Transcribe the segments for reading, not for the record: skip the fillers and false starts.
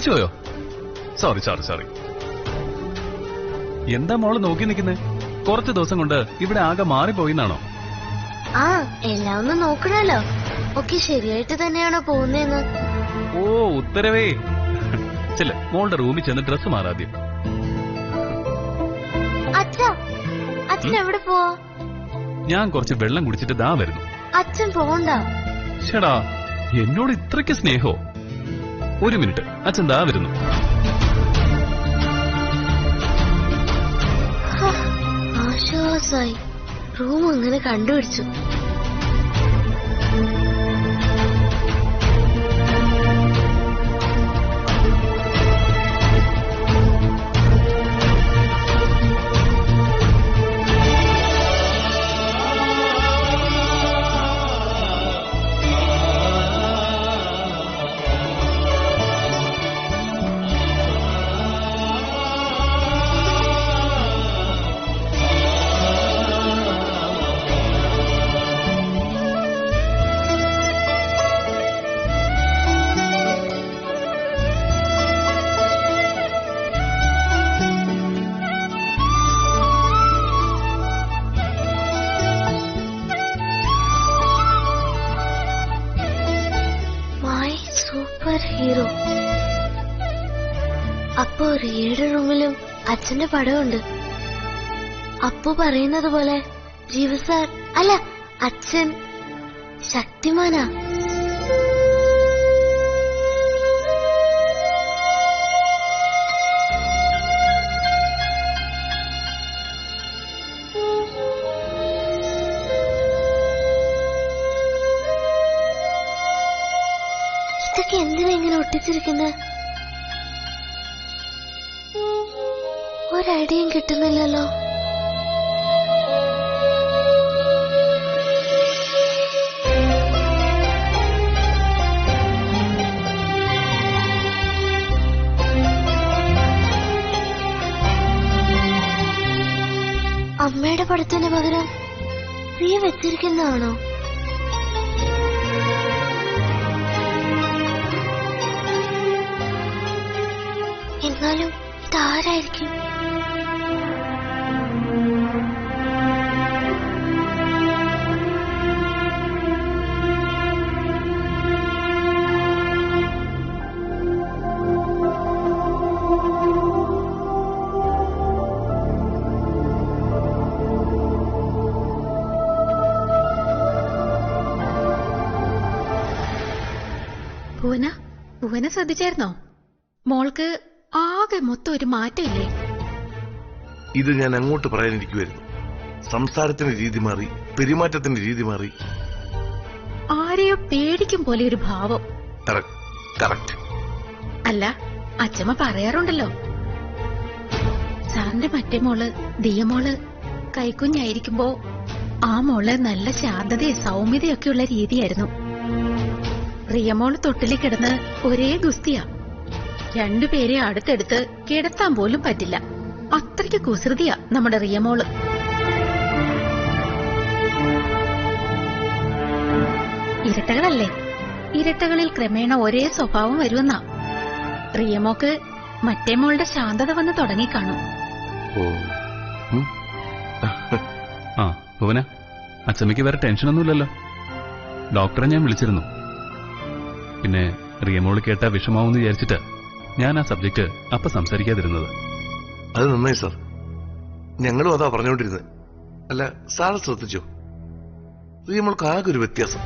തിരിച്ചുപോയോ? Sorry sorry sorry. എന്താ മോള് നോക്കി നിൽക്കുന്നേ? കുറച്ച് ദിവസം കൊണ്ട് ഇവിടെ ആകെ മാറിപ്പോയിന്നാണോ? ആ, എല്ലാം ഒന്ന് നോക്കണല്ലോ. ഒക്കെ ശരിയായിട്ട് തന്നെയാണോ പോകുന്നേന്ന്? ഓ ഉത്തരവേ. ചെല്ല, മോളുടെ റൂമിൽ ചെന്ന് ഡ്രസ് മാറാദ്യം. അച്ഛൻ എവിടെ പോവാ? ഞാൻ കുറച്ച് വെള്ളം കുടിച്ചിട്ട് ദാ വരുന്നു. അച്ഛൻ പോണ്ട. ഷടാ, എന്നോട് ഇത്രയ്ക്ക് സ്നേഹോ? ഒരു മിനിറ്റ്, അച്ഛൻ ദാ വരുന്നു. ആശ്വാസായി, റൂം അങ്ങനെ കണ്ടുപിടിച്ചു. Super hero. അപ്പോ റിയയുടെ റൂമിലും അച്ഛന്റെ പടമുണ്ട്. അപ്പു പറയുന്നത് പോലെ ജീവ സാർ അല്ല, അച്ഛൻ ശക്തിമാനാ. ഇതൊക്കെ എന്തിനാ ഇങ്ങനെ ഒട്ടിച്ചിരിക്കുന്നത്? ഒരൈഡിയയും കിട്ടുന്നില്ലല്ലോ. അമ്മയുടെ പടത്തിന് പകരം പ്രിയ വെച്ചിരിക്കുന്നതാണോ? എന്നാലും ഇതാരായിരിക്കും? ഭുവന ശ്രദ്ധിച്ചായിരുന്നോ? മോൾക്ക് ആകെ മൊത്തം ഒരു മാറ്റമില്ലേ? ഇത് ഞാൻ അങ്ങോട്ട് പറയാനിരിക്കുമായിരുന്നു. സംസാരത്തിന്റെ രീതി മാറി, പെരുമാറ്റത്തിന്റെ രീതി മാറി. ആരെയോ പേടിക്കും പോലെ ഒരു ഭാവം. കറക്റ്റ്. അല്ല, അച്ഛമ്മ പറയാറുണ്ടല്ലോ, സാറിന്റെ മറ്റേ മോള് ദിയമോള് കൈക്കുഞ്ഞായിരിക്കുമ്പോ ആ മോള് നല്ല ശാന്തതയും സൗമ്യതയൊക്കെയുള്ള രീതിയായിരുന്നു. റിയമോള് തൊട്ടില് കിടന്ന് ഒരേ ഗുസ്തിയാ. രണ്ടുപേരെ അടുത്തെടുത്ത് കിടത്താൻ പോലും പറ്റില്ല. അത്രയ്ക്ക് കുസൃതിയാ നമ്മുടെ റിയമോള്. ഇരട്ടകളല്ലേ? ഇരട്ടകളിൽ ക്രമേണ ഒരേ സ്വഭാവം വരുമെന്നാ. റിയമോക്ക് മറ്റേ മോളുടെ ശാന്തത വന്ന് തുടങ്ങിക്കാണും. ആ ഭുവന, അച്ഛമ്മയ്ക്ക് വേറെ ടെൻഷനൊന്നുമില്ലല്ലോ. ഡോക്ടറെ ഞാൻ വിളിച്ചിരുന്നു. പിന്നെ റിയമോള് കേട്ടാ വിഷമാവെന്ന് വിചാരിച്ചിട്ട് ഞാൻ ആ സബ്ജക്ട് അപ്പൊ സംസാരിക്കാതിരുന്നത്. അത് നന്നായി സാർ. ഞങ്ങളും അതാ പറഞ്ഞുകൊണ്ടിരുന്നത്. അല്ല, സാർ ശ്രദ്ധിച്ചോ, റിയമോൾക്ക് ആകെ ഒരു വ്യത്യാസം.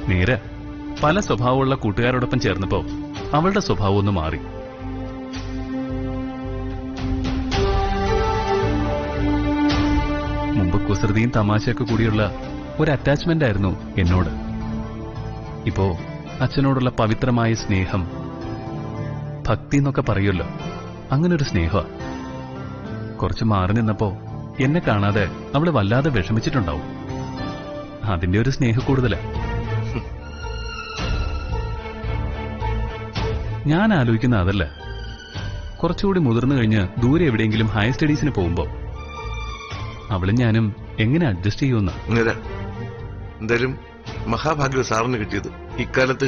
നേരെ പല സ്വഭാവമുള്ള കൂട്ടുകാരോടൊപ്പം ചേർന്നപ്പോ അവളുടെ സ്വഭാവം ഒന്ന് മാറി. മുമ്പ് കുസൃതിയും തമാശയൊക്കെ കൂടിയുള്ള ഒരു അറ്റാച്ച്മെന്റ് ആയിരുന്നു എന്നോട്. ഇപ്പോ അച്ഛനോടുള്ള പവിത്രമായ സ്നേഹം, ഭക്തി എന്നൊക്കെ പറയുമല്ലോ, അങ്ങനൊരു സ്നേഹ. കുറച്ച് മാറി നിന്നപ്പോ എന്നെ കാണാതെ അവള് വല്ലാതെ വിഷമിച്ചിട്ടുണ്ടാവും. അതിന്റെ ഒരു സ്നേഹം കൂടുതലാ. ഞാൻ ആലോചിക്കുന്ന അതല്ല, കുറച്ചുകൂടി മുതിർന്നു കഴിഞ്ഞ് ദൂരെ എവിടെയെങ്കിലും ഹയർ സ്റ്റഡീസിന് പോകുമ്പോ അവളും ഞാനും എങ്ങനെ അഡ്ജസ്റ്റ് ചെയ്യുമെന്ന. എന്തായാലും മഹാഭാഗ്യം സാറിന് കിട്ടിയത്. ഇക്കാലത്ത്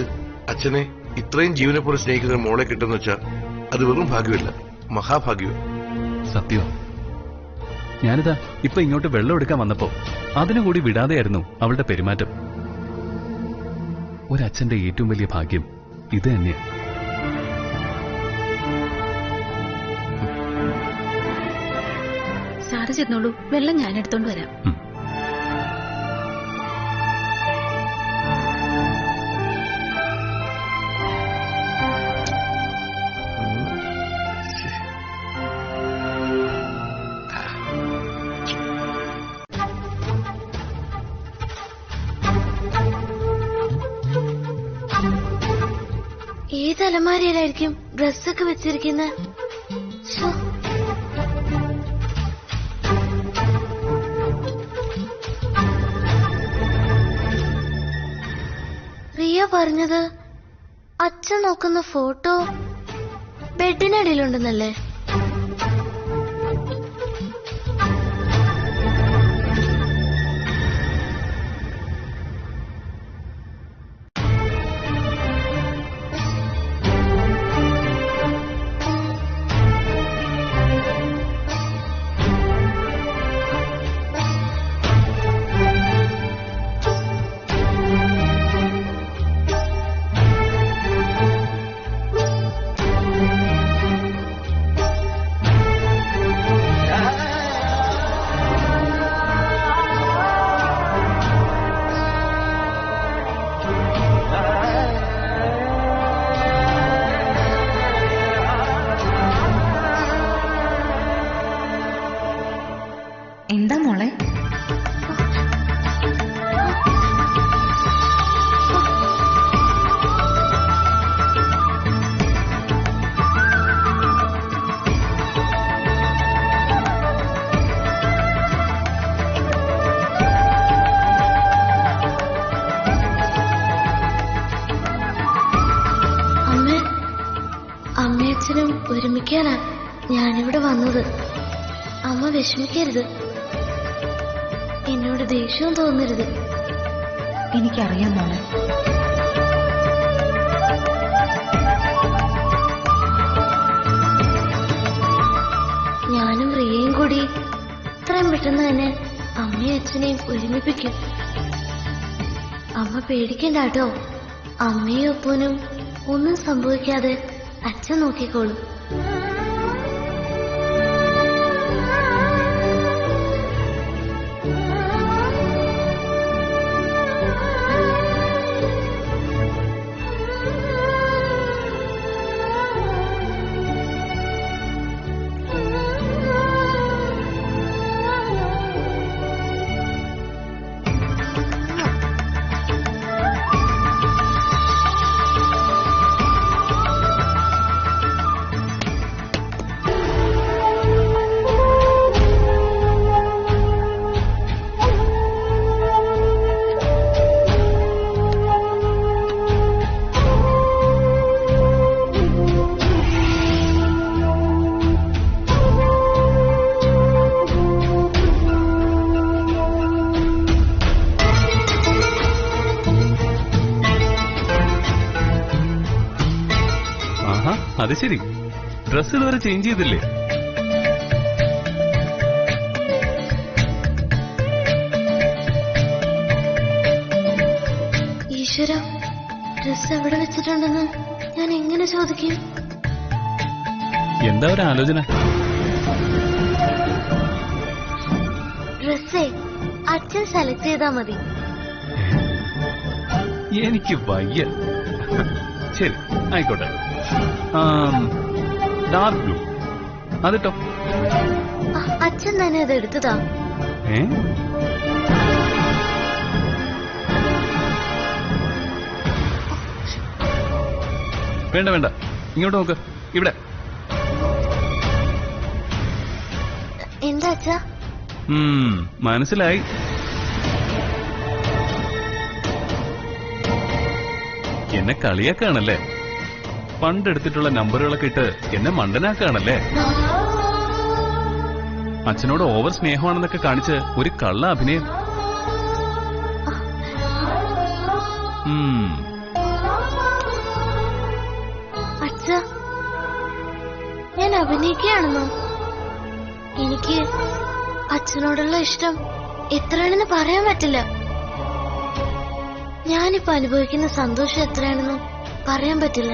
അച്ഛനെ ഇത്രയും ജീവനെ പോലെ സ്നേഹിക്കുന്ന മോളെ കിട്ടുന്ന വെച്ചാൽ അത് വെറും ഭാഗ്യമല്ല, മഹാഭാഗ്യവും. സത്യം. ഞാനിതാ ഇപ്പൊ ഇങ്ങോട്ട് വെള്ളം എടുക്കാൻ വന്നപ്പോ അതിനുകൂടി വിടാതെയായിരുന്നു അവളുടെ പെരുമാറ്റം. ഒരച്ഛന്റെ ഏറ്റവും വലിയ ഭാഗ്യം ഇത് തന്നെയാണ്. സാറ് ചെന്നോളൂ, വെള്ളം ഞാൻ എടുത്തോണ്ട് വരാം. ഏത് അലമാരയിലായിരിക്കും ഡ്രസ്സൊക്കെ വെച്ചിരിക്കുന്നത്? റിയ പറഞ്ഞത് അച്ഛൻ നോക്കുന്ന ഫോട്ടോ ബെഡിനടിയിലുണ്ടെന്നല്ലേ? എന്താ മോളെ? അമ്മയച്ഛനും ഒരുമിക്കാനാ ഞാനിവിടെ വന്നത്. അമ്മ വിഷമിക്കരുത്, എന്നോട് ദേഷ്യവും തോന്നരുത്. എനിക്കറിയാം മോളെ. ഞാനും റിയയും കൂടി ഇത്രയും പെട്ടെന്ന് തന്നെ അമ്മയും അച്ഛനെയും ഒരുമിപ്പിക്കും. അമ്മ പേടിക്കണ്ട കേട്ടോ. അമ്മയും ഒപ്പനും ഒന്നും സംഭവിക്കാതെ അച്ഛൻ നോക്കിക്കോളും. അത് ശരി, ഡ്രസ് ഇതുവരെ ചേഞ്ച് ചെയ്തില്ലേ? ഈശ്വര, ഡ്രസ് എവിടെ വെച്ചിട്ടുണ്ടെന്ന് ഞാൻ എങ്ങനെ ചോദിക്കും? എന്താ ഒരു ആലോചന? ഡ്രസ്സേ അച്ഛൻ സെലക്ട് ചെയ്താ മതി. എനിക്ക് വയ്യ. ശരി, ആയിക്കോട്ടെ. ഡാർക്ക് ബ്ലൂ അതിട്ടോ. അച്ഛൻ തന്നെ അത് എടുത്തതാ. വേണ്ട വേണ്ട, ഇങ്ങോട്ട് നോക്ക്. ഇവിടെ എന്താ അച്ഛാ? മനസ്സിലായി. എന്നെ കളിയാക്കാണല്ലേ? പണ്ടെടുത്തിട്ടുള്ള നമ്പറുകളൊക്കെ ഇട്ട് എന്നെ മണ്ടനാക്കാണല്ലേ? അച്ഛനോട് ഓവർ സ്നേഹമാണെന്നൊക്കെ കാണിച്ച് ഒരു കള്ള അഭിനയം. അഭിനയിക്കുകയാണെന്നോ? എനിക്ക് അച്ഛനോടുള്ള ഇഷ്ടം എത്രയാണെന്ന് പറയാൻ പറ്റില്ല. ഞാനിപ്പോ അനുഭവിക്കുന്ന സന്തോഷം എത്രയാണെന്നും പറയാൻ പറ്റില്ല.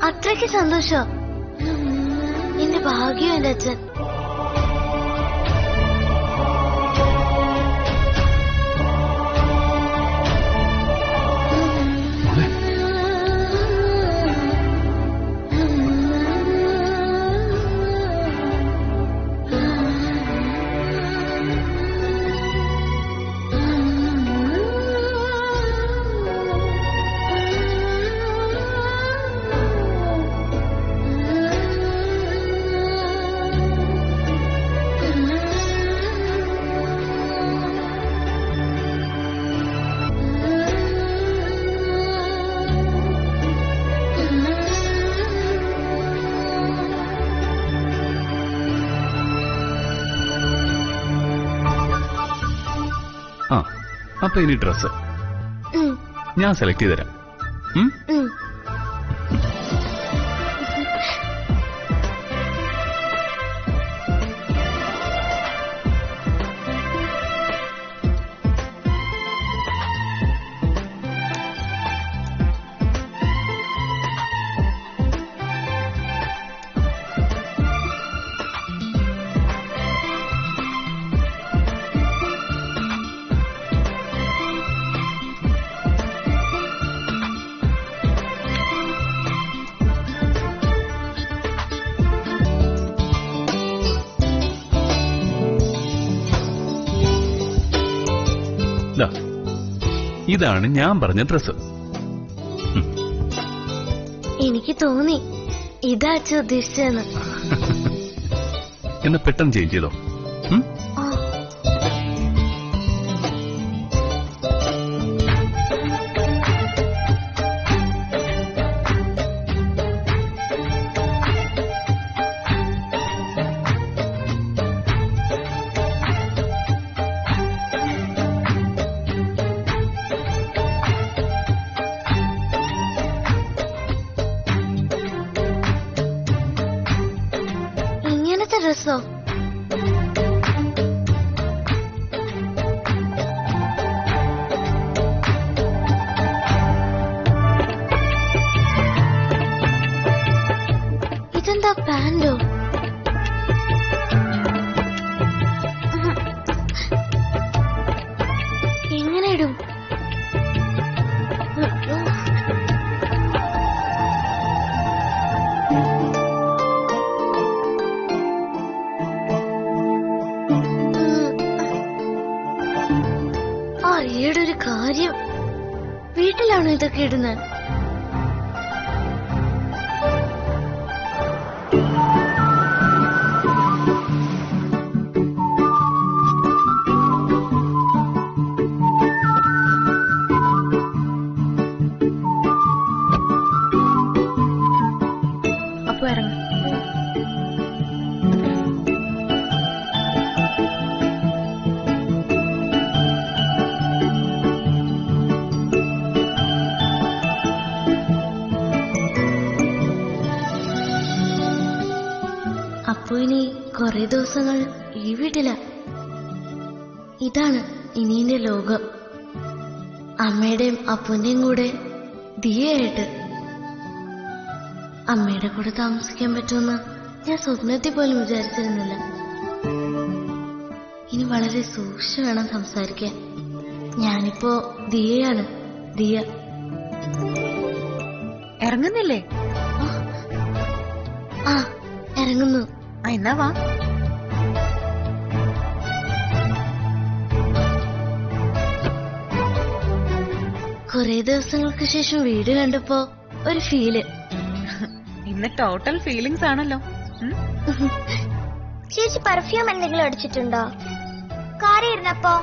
അത്രയ്ക്ക് സന്തോഷം. എന്റെ ഭാഗ്യം എന്റെ അച്ഛൻ. ആ, അപ്പൊ ഇനി ഡ്രസ് ഞാൻ സെലക്ട് ചെയ്ത് തരാം. ഇതാണ് ഞാൻ പറഞ്ഞ ഡ്രസ്. എനിക്ക് തോന്നി ഇതാ അച്ഛൻ ഉദ്ദേശിച്ചെന്ന്. എന്നാ പെട്ടെന്ന് ചേഞ്ച് ചെയ്തോ. ഡ്രസ്സോ? ഇതെന്താ പാന്റോ? എങ്ങനെ ഇടും? അറിയടൊരു കാര്യം, വീട്ടിലാണോ ഇതൊക്കെ ഇടുന്നത്? അപ്പൊ ഇറങ്ങ. അപ്പോ ഇനി കുറെ ദിവസങ്ങൾ ഈ വീട്ടില. ഇതാണ് ഇനി എന്റെ ലോകം. അമ്മയുടെയും അപ്പൂന്റെയും കൂടെ ദിയയായിട്ട്. അമ്മയുടെ കൂടെ താമസിക്കാൻ പറ്റുമെന്ന് ഞാൻ സ്വപ്നത്തിൽ പോലും വിചാരിച്ചിരുന്നില്ല. ഇനി വളരെ സൂക്ഷിച്ചു വേണം സംസാരിക്കാൻ. ഞാനിപ്പോ ദിയയാണ്, ദിയ. ഇറങ്ങുന്നില്ലേ? ആ, ഇറങ്ങുന്നു. എന്നാ വാ. കുറെ ദിവസങ്ങൾക്ക് ശേഷം വീട് കണ്ടപ്പോ ഒരു ഫീല്. ഇന്ന് ടോട്ടൽ ഫീലിങ്സ് ആണല്ലോ. ചേച്ചി പെർഫ്യൂം എന്തെങ്കിലും അടിച്ചിട്ടുണ്ടോ? കാറിൽ ഇരുന്നപ്പോ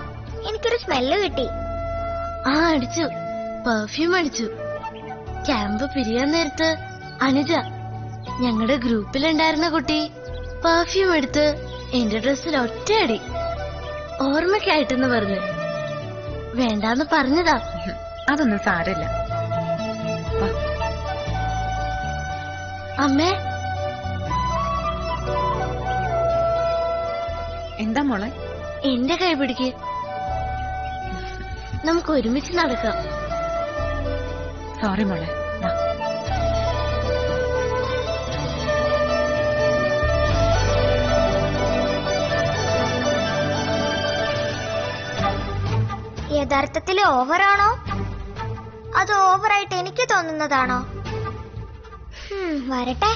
എനിക്കൊരു സ്മെല്ല് കിട്ടി. ആ, അടിച്ചു. പെർഫ്യൂം അടിച്ചു. ക്യാമ്പ് പിരിയാൻ നേരത്ത് അനുജ, ഞങ്ങളുടെ ഗ്രൂപ്പിലുണ്ടായിരുന്ന കുട്ടി, പെർഫ്യൂം എടുത്ത് എന്റെ ഡ്രസ്സിൽ ഒറ്റയടി. ഓർമ്മയ്ക്കായിട്ടെന്ന് പറഞ്ഞു. വേണ്ടാന്ന് പറഞ്ഞതാ. അതൊന്നും സാരമില്ല. അമ്മേ, എന്താ മോളെ? എന്റെ കൈ പിടിക്ക്. നമുക്ക് ഒരുമിച്ച് നടക്കാം. സോറി മോളെ. വാ. യഥാർത്ഥത്തിൽ ഓവറാണോ അത് ഓവറായിട്ട് എനിക്ക് തോന്നുന്നതാണോ? വരട്ടെ.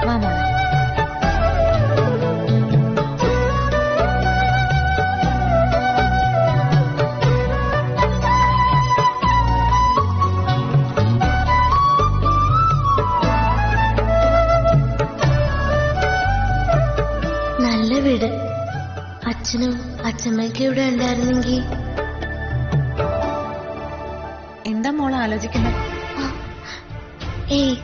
വാ മോളെ. നല്ല വീട്. അച്ഛനും അച്ഛമ്മയ്ക്കും ഇവിടെ ഉണ്ടായിരുന്നെങ്കിൽ. എന്താ മോളെ ആലോചിക്കുന്നത്? ഏയ്,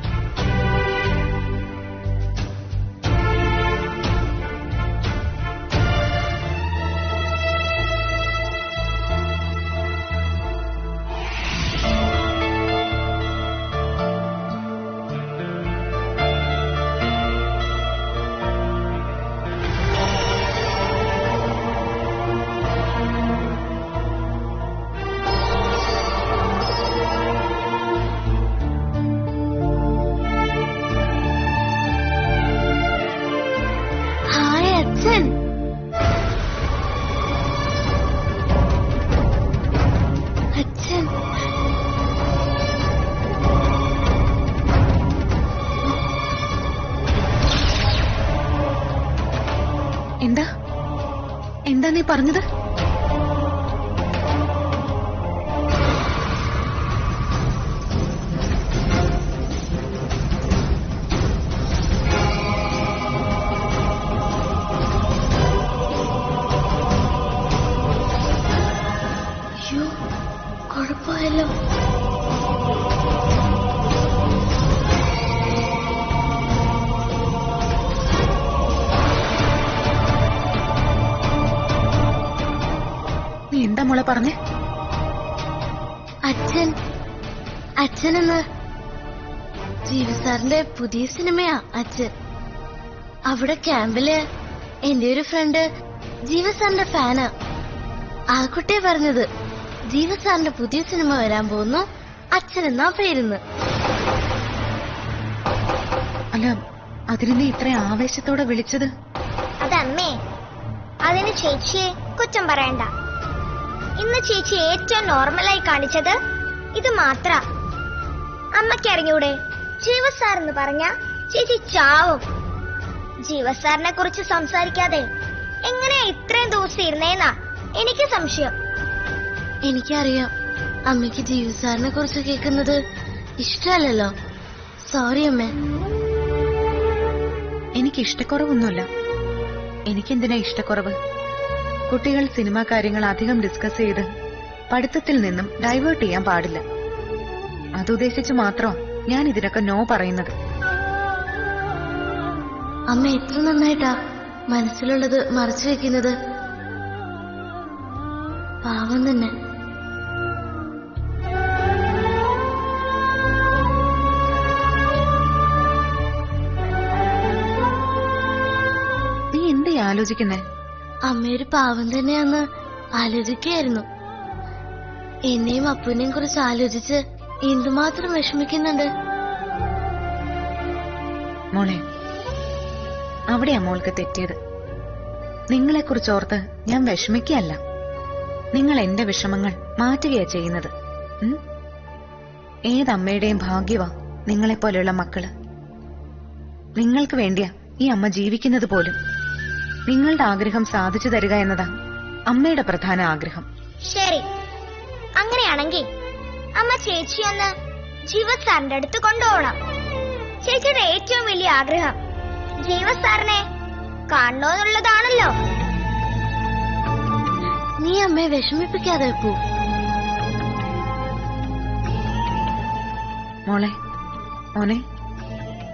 ഹായ് അച്ഛൻ. അച്ഛൻ, എന്താ എന്താ നീ പറഞ്ഞത്? അയ്യോ, കുഴപ്പമായല്ലോ. നീ എന്താ മോളെ പറഞ്ഞേ? അച്ഛനെന്ന് ജീവസാറിന്റെ പുതിയ സിനിമയാ അച്ഛൻ. അവിടെ ക്യാമ്പില് എന്റെ ഒരു ഫ്രണ്ട് ജീവസാറിന്റെ ഫാനാ. ആ കുട്ടിയെ പറഞ്ഞത് ജീവസാറിന്റെ പുതിയ സിനിമ വരാൻ പോകുന്നു, അച്ഛനെന്നാ പേരുന്ന്. അല്ല, അതിന് നീ ഇത്ര ആവേശത്തോടെ വിളിച്ചത്? അതമ്മേ, അതിന് ചേച്ചിയെ കുറ്റം പറയണ്ട. ഇന്ന് ചേച്ചി ഏറ്റവും നോർമലായി കാണിച്ചത് ഇത് മാത്ര. അമ്മയ്ക്ക് അറിഞ്ഞൂടെ, ജീവസാർ എന്ന് പറഞ്ഞ ചേച്ചി ചാവും. ജീവസാറിനെ കുറിച്ച് സംസാരിക്കാതെ എങ്ങനെയാ ഇത്രയും ദിവസം ഇരുന്നേന്നാ എനിക്ക് സംശയം. എനിക്കറിയാം, അമ്മയ്ക്ക് ജീവസാറിനെ കുറിച്ച് കേൾക്കുന്നത് ഇഷ്ടമല്ലല്ലോ. സോറി അമ്മേ. എനിക്ക് ഇഷ്ടക്കുറവൊന്നുമില്ല. എനിക്കെന്തിനാ ഇഷ്ടക്കുറവ്? കുട്ടികൾ സിനിമാ കാര്യങ്ങൾ അധികം ഡിസ്കസ് ചെയ്ത് പഠിത്തത്തിൽ നിന്നും ഡൈവേർട്ട് ചെയ്യാൻ പാടില്ല. അതുദ്ദേശിച്ച് മാത്രം ഞാൻ ഇതിനൊക്കെ നോ പറയുന്നത്. അമ്മ എത്ര നന്നായിട്ടാ മനസ്സിലുള്ളത് മറച്ചു വെക്കുന്നത്. പാവം തന്നെ. നീ എന്താ ആലോചിക്കുന്നേ? അമ്മയൊരു പാവം തന്നെയാന്ന് ആലോചിക്കുകയായിരുന്നു. എന്നെയും അപ്പുവിനെയും കുറിച്ച് ആലോചിച്ച് എന്തുമാത്രം വിഷമിക്കുന്നുണ്ട്. മോളെ, അവിടെയാ മോൾക്ക് തെറ്റിയത്. നിങ്ങളെക്കുറിച്ച് ഓർത്ത് ഞാൻ വിഷമിക്കുകയല്ല. നിങ്ങൾ എന്റെ വിഷമങ്ങൾ മാറ്റുകയാ ചെയ്യുന്നത്. ഏതമ്മയുടെയും ഭാഗ്യവാ നിങ്ങളെപ്പോലെയുള്ള മക്കള്. നിങ്ങൾക്ക് വേണ്ടിയാ ഈ അമ്മ ജീവിക്കുന്നത് പോലും. നിങ്ങളുടെ ആഗ്രഹം സാധിച്ചു തരിക എന്നതാ അമ്മയുടെ പ്രധാന ആഗ്രഹം. ശരി, അങ്ങനെയാണെങ്കിൽ അമ്മ ചേച്ചിയൊന്ന് ജീവസാറിന്റെ അടുത്ത് കൊണ്ടുപോകണം. ചേച്ചിയുടെ ഏറ്റവും വലിയ ആഗ്രഹം ജീവസാറിനെ കാണണോന്നുള്ളതാണല്ലോ. നീ അമ്മയെ വിഷമിപ്പിക്കാതെ പോ. മോളെ, മോനെ,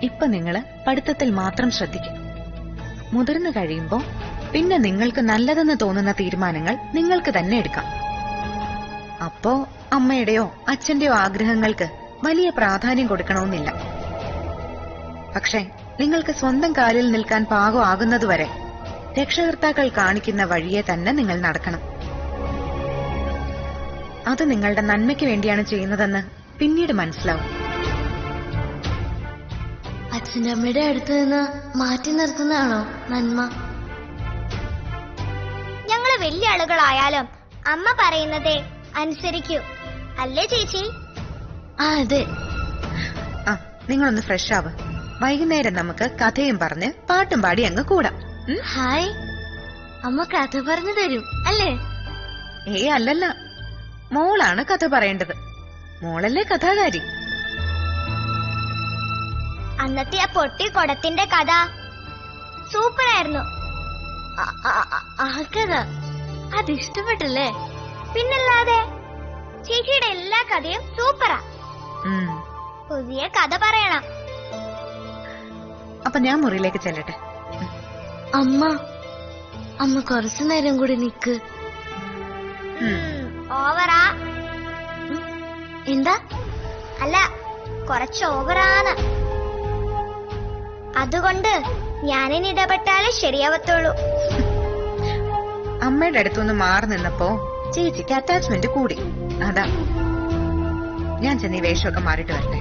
ഇപ്പൊ നിങ്ങള് പഠിത്തത്തിൽ മാത്രം ശ്രദ്ധിക്കും. മുതിർന്നു കഴിയുമ്പോ പിന്നെ നിങ്ങൾക്ക് നല്ലതെന്ന് തോന്നുന്ന തീരുമാനങ്ങൾ നിങ്ങൾക്ക് തന്നെ എടുക്കാം. അപ്പോ അമ്മയുടെയോ അച്ഛന്റെയോ ആഗ്രഹങ്ങൾക്ക് വലിയ പ്രാധാന്യം കൊടുക്കണമെന്നില്ല. പക്ഷെ നിങ്ങൾക്ക് സ്വന്തം കാലിൽ നിൽക്കാൻ പാകമാകുന്നതുവരെ രക്ഷകർത്താക്കൾ കാണിക്കുന്ന വഴിയെ തന്നെ നിങ്ങൾ നടക്കണം. അത് നിങ്ങളുടെ നന്മയ്ക്ക് വേണ്ടിയാണ് ചെയ്യുന്നതെന്ന് പിന്നീട് മനസ്സിലാവും. അച്ഛൻ്റെ അമ്മയുടെ അടുത്ത് നിന്ന് മാറ്റി നിർത്തുന്നതാണോ നന്മ? ഞങ്ങള് വലിയ ആളുകളായാലും അമ്മ പറയുന്നതേ അനുസരിക്കൂ, അല്ലേ ചേച്ചി? ആ അതെ. ആ, നിങ്ങളൊന്ന് ഫ്രഷ് ആവ്. വൈകുന്നേരം നമുക്ക് കഥയും പറഞ്ഞ് പാട്ടും പാടി അങ്ങ് കൂടാം. ഹായ്, അമ്മ കഥ പറഞ്ഞു തരും അല്ലേ? അല്ലല്ല, മോളാണ് കഥ പറയേണ്ടത്. മോളല്ലേ കഥാകാരി. അന്നത്തെ ആ പൊട്ടി കുടത്തിന്റെ കഥ സൂപ്പറായിരുന്നു. ആ കഥ അതിഷ്ടപ്പെട്ടല്ലേ? പിന്നല്ലാതെ ചേച്ചിയുടെ എല്ലാ കഥയും സൂപ്പറാ. പുതിയ കഥ പറയണം. അപ്പൊ ഞാൻ മുറിയിലേക്ക് ചെല്ലട്ടെ. അമ്മ കുറച്ചു നേരം കൂടി നിക്ക്. ഓവറാ. എന്താ? അല്ല, കുറച്ച് ഓവറാണ്. അതുകൊണ്ട് ഞാനിനി ഇടപെട്ടാലേ ശരിയാവത്തുള്ളൂ. അമ്മയുടെ അടുത്തൊന്ന് മാറി നിന്നപ്പോ ചേച്ചിക്ക് അറ്റാച്ച്മെന്റ് കൂടി. അതാ ഞാൻ ചെന്നീ വേഷമൊക്കെ മാറിയിട്ട് വരട്ടെ.